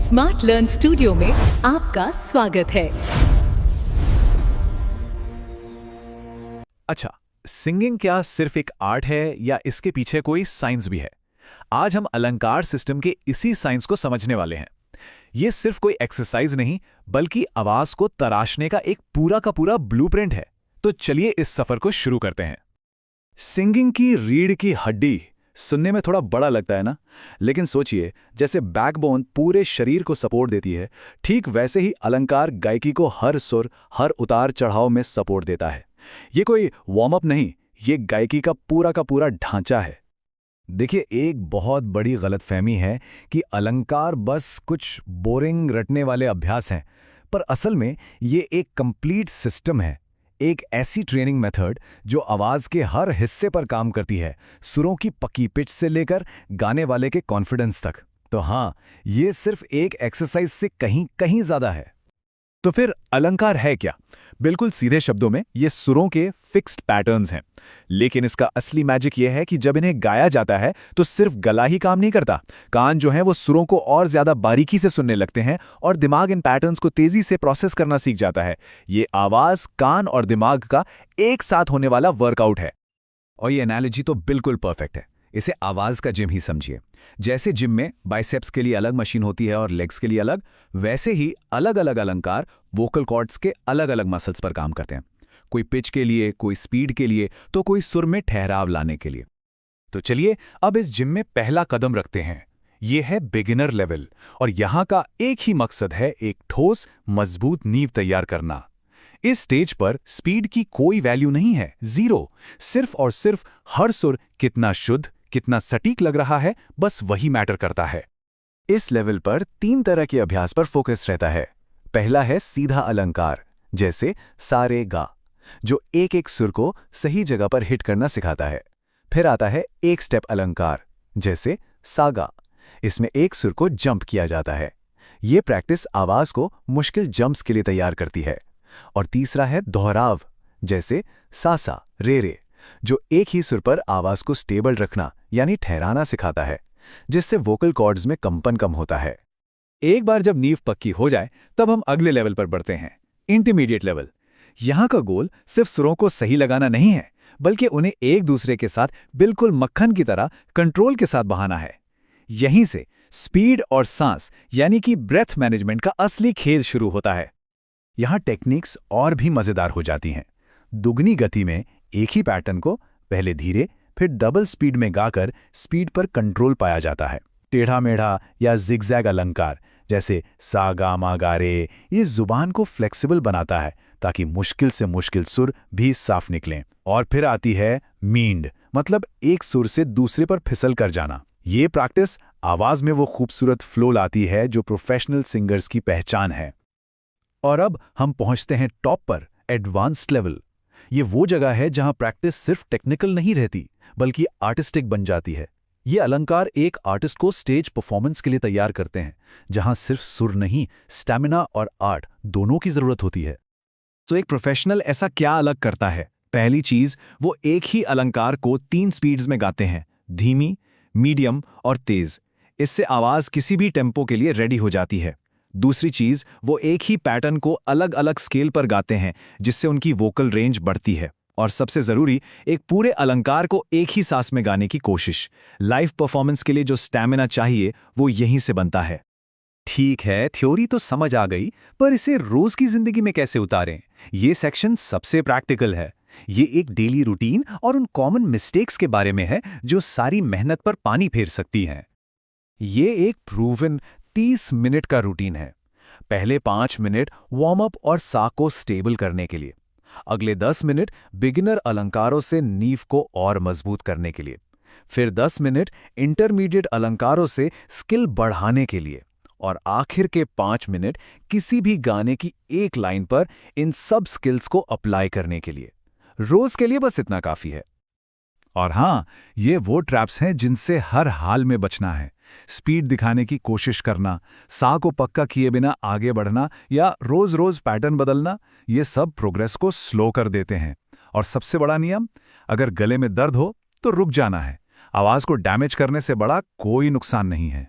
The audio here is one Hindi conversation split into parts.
स्मार्ट लर्न स्टूडियो में आपका स्वागत है। अच्छा, सिंगिंग क्या सिर्फ एक आर्ट है या इसके पीछे कोई साइंस भी है? आज हम अलंकार सिस्टम के इसी साइंस को समझने वाले हैं। ये सिर्फ कोई एक्सरसाइज नहीं, बल्कि आवाज को तराशने का एक पूरा का पूरा ब्लूप्रिंट है। तो चलिए इस सफर को शुरू करते हैं। सिंगिंग की रीढ़ की हड्डी सुनने में थोड़ा बड़ा लगता है ना, लेकिन सोचिए, जैसे बैकबोन पूरे शरीर को सपोर्ट देती है, ठीक वैसे ही अलंकार गायकी को हर सुर, हर उतार चढ़ाव में सपोर्ट देता है। ये कोई वार्म अप नहीं, ये गायकी का पूरा ढांचा है। देखिए, एक बहुत बड़ी गलतफहमी है कि अलंकार बस कुछ बोरिंग रटने वाले अभ्यास हैं, पर असल में ये एक कंप्लीट सिस्टम है, एक ऐसी ट्रेनिंग मेथड जो आवाज़ के हर हिस्से पर काम करती है, सुरों की पक्की पिच से लेकर गाने वाले के कॉन्फिडेंस तक। तो हाँ, ये सिर्फ एक एक्सरसाइज से कहीं ज़्यादा है। तो फिर अलंकार है क्या? बिल्कुल सीधे शब्दों में ये सुरों के फिक्स्ड पैटर्न्स हैं। लेकिन इसका असली मैजिक ये है कि जब इन्हें गाया जाता है तो सिर्फ गला ही काम नहीं करता। कान जो है वो सुरों को और ज्यादा बारीकी से सुनने लगते हैं और दिमाग इन पैटर्न्स को तेजी से प्रोसेस करना सीख जाता है। ये आवाज, कान और दिमाग का एक साथ होने वाला वर्कआउट है। और ये एनालॉजी तो बिल्कुल परफेक्ट है। इसे आवाज का जिम ही समझिए। जैसे जिम में बाइसेप्स के लिए अलग मशीन होती है और लेग्स के लिए अलग, वैसे ही अलग अलग अलंकार वोकल कॉर्ड्स के अलग अलग मसल्स पर काम करते हैं। कोई पिच के लिए, कोई स्पीड के लिए, तो कोई सुर में ठहराव लाने के लिए। तो चलिए अब इस जिम में पहला कदम रखते हैं। ये है बिगिनर लेवल, और यहां का एक ही मकसद है, एक ठोस मजबूत नींव तैयार करना। इस स्टेज पर स्पीड की कोई वैल्यू नहीं है, जीरो। सिर्फ और सिर्फ हर सुर कितना शुद्ध, कितना सटीक लग रहा है, बस वही मैटर करता है। इस लेवल पर 3 तरह के अभ्यास पर फोकस रहता है। पहला है सीधा अलंकार, जैसे सा रे गा, जो एक एक सुर को सही जगह पर हिट करना सिखाता है। फिर आता है एक स्टेप अलंकार, जैसे सा गा। इसमें एक सुर को जंप किया जाता है। ये प्रैक्टिस आवाज को मुश्किल जंप्स के लिए तैयार करती है। और तीसरा है दोहराव, जैसे सा सा रे रे, जो एक ही सुर पर आवाज को स्टेबल रखना यानी ठहराना सिखाता है, जिससे वोकल कॉर्ड्स में कंपन कम होता है। एक बार जब नींव पक्की हो जाए, तब हम अगले लेवल पर बढ़ते हैं, इंटरमीडिएट लेवल। यहां का गोल सिर्फ सुरों को सही लगाना नहीं है, बल्कि उन्हें एक दूसरे के साथ बिल्कुल मक्खन की तरह कंट्रोल के साथ बहाना है। यहीं से स्पीड और सांस यानी कि ब्रेथ मैनेजमेंट का असली खेल शुरू होता है। यहां टेक्निक्स और भी मजेदार हो जाती हैं। दुगनी गति में एक ही पैटर्न को पहले धीरे फिर डबल स्पीड में गाकर स्पीड पर कंट्रोल पाया जाता है। टेढ़ा मेढ़ा या जिगजैग अलंकार, जैसे सा गा मा गा रे, ये जुबान को फ्लेक्सिबल बनाता है ताकि मुश्किल से मुश्किल सुर भी साफ निकलें। और फिर आती है मींड, मतलब एक सुर से दूसरे पर फिसल कर जाना। ये प्रैक्टिस आवाज में वो खूबसूरत फ्लो लाती है जो प्रोफेशनल सिंगर्स की पहचान है। और अब हम पहुंचते हैं टॉप पर, एडवांस्ड लेवल। ये वो जगह है जहां प्रैक्टिस सिर्फ टेक्निकल नहीं रहती, बल्कि आर्टिस्टिक बन जाती है। ये अलंकार एक आर्टिस्ट को स्टेज परफॉर्मेंस के लिए तैयार करते हैं, जहां सिर्फ सुर नहीं, स्टैमिना और आर्ट दोनों की जरूरत होती है। तो एक प्रोफेशनल ऐसा क्या अलग करता है? पहली चीज, वो एक ही अलंकार को 3 स्पीड्स में गाते हैं, धीमी, मीडियम और तेज। इससे आवाज किसी भी टेम्पो के लिए रेडी हो जाती है। दूसरी चीज, वो एक ही पैटर्न को अलग अलग स्केल पर गाते हैं, जिससे उनकी वोकल रेंज बढ़ती है। और सबसे जरूरी, एक पूरे अलंकार को एक ही सांस में गाने की कोशिश। लाइव परफॉर्मेंस के लिए जो स्टैमिना चाहिए वो यहीं से बनता है। ठीक है, थ्योरी तो समझ आ गई, पर इसे रोज की जिंदगी में कैसे उतारें? ये सेक्शन सबसे प्रैक्टिकल है। ये एक डेली रूटीन और उन कॉमन मिस्टेक्स के बारे में है जो सारी मेहनत पर पानी फेर सकती हैं। ये एक प्रूवन 30 मिनट का रूटीन है। पहले 5 मिनट वार्म अप और सा को स्टेबल करने के लिए, अगले 10 मिनट बिगिनर अलंकारों से नींव को और मजबूत करने के लिए, फिर 10 मिनट इंटरमीडिएट अलंकारों से स्किल बढ़ाने के लिए, और आखिर के 5 मिनट किसी भी गाने की एक लाइन पर इन सब स्किल्स को अप्लाई करने के लिए। रोज के लिए बस इतना काफी है। और हाँ, ये वो ट्रैप्स हैं जिनसे हर हाल में बचना है। स्पीड दिखाने की कोशिश करना, सा को पक्का किए बिना आगे बढ़ना या रोज रोज पैटर्न बदलना, ये सब प्रोग्रेस को स्लो कर देते हैं। और सबसे बड़ा नियम, अगर गले में दर्द हो तो रुक जाना है। आवाज को डैमेज करने से बड़ा कोई नुकसान नहीं है।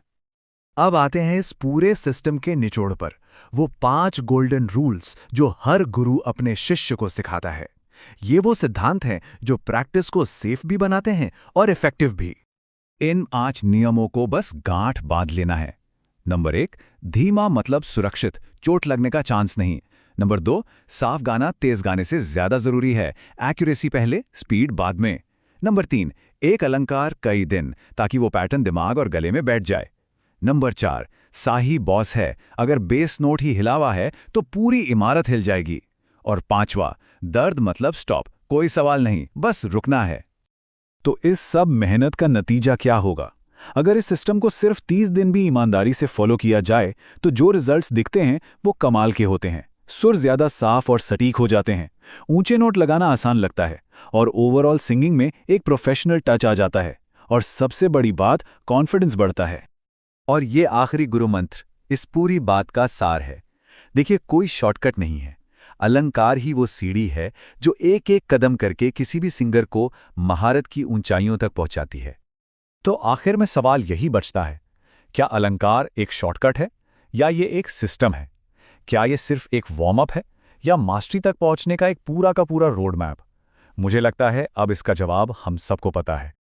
अब आते हैं इस पूरे सिस्टम के निचोड़ पर, वो 5 गोल्डन रूल्स जो हर गुरु अपने शिष्य को सिखाता है। ये वो सिद्धांत हैं जो प्रैक्टिस को सेफ भी बनाते हैं और इफेक्टिव भी। इन 5 नियमों को बस गांठ बांध लेना है। नंबर 1, धीमा मतलब सुरक्षित, चोट लगने का चांस नहीं। नंबर 2, साफ गाना तेज गाने से ज्यादा जरूरी है, एक्यूरेसी पहले, स्पीड बाद में। नंबर 3, एक अलंकार कई दिन, ताकि वो पैटर्न दिमाग और गले में बैठ जाए। नंबर 4, साही बॉस है, अगर बेस नोट ही हिला हुआ है तो पूरी इमारत हिल जाएगी। और 5वां, दर्द मतलब स्टॉप, कोई सवाल नहीं, बस रुकना है। तो इस सब मेहनत का नतीजा क्या होगा? अगर इस सिस्टम को सिर्फ 30 दिन भी ईमानदारी से फॉलो किया जाए तो जो रिजल्ट्स दिखते हैं वो कमाल के होते हैं। सुर ज्यादा साफ और सटीक हो जाते हैं, ऊंचे नोट लगाना आसान लगता है और ओवरऑल सिंगिंग में एक प्रोफेशनल टच आ जाता है। और सबसे बड़ी बात, कॉन्फिडेंस बढ़ता है। और ये आखिरी गुरु मंत्र इस पूरी बात का सार है। देखिए, कोई शॉर्टकट नहीं है। अलंकार ही वो सीढ़ी है जो एक एक कदम करके किसी भी सिंगर को महारत की ऊंचाइयों तक पहुंचाती है। तो आखिर में सवाल यही बचता है, क्या अलंकार एक शॉर्टकट है या ये एक सिस्टम है? क्या ये सिर्फ एक वार्म अप है या मास्टरी तक पहुंचने का एक पूरा का पूरा रोड मैप? मुझे लगता है अब इसका जवाब हम सबको पता है।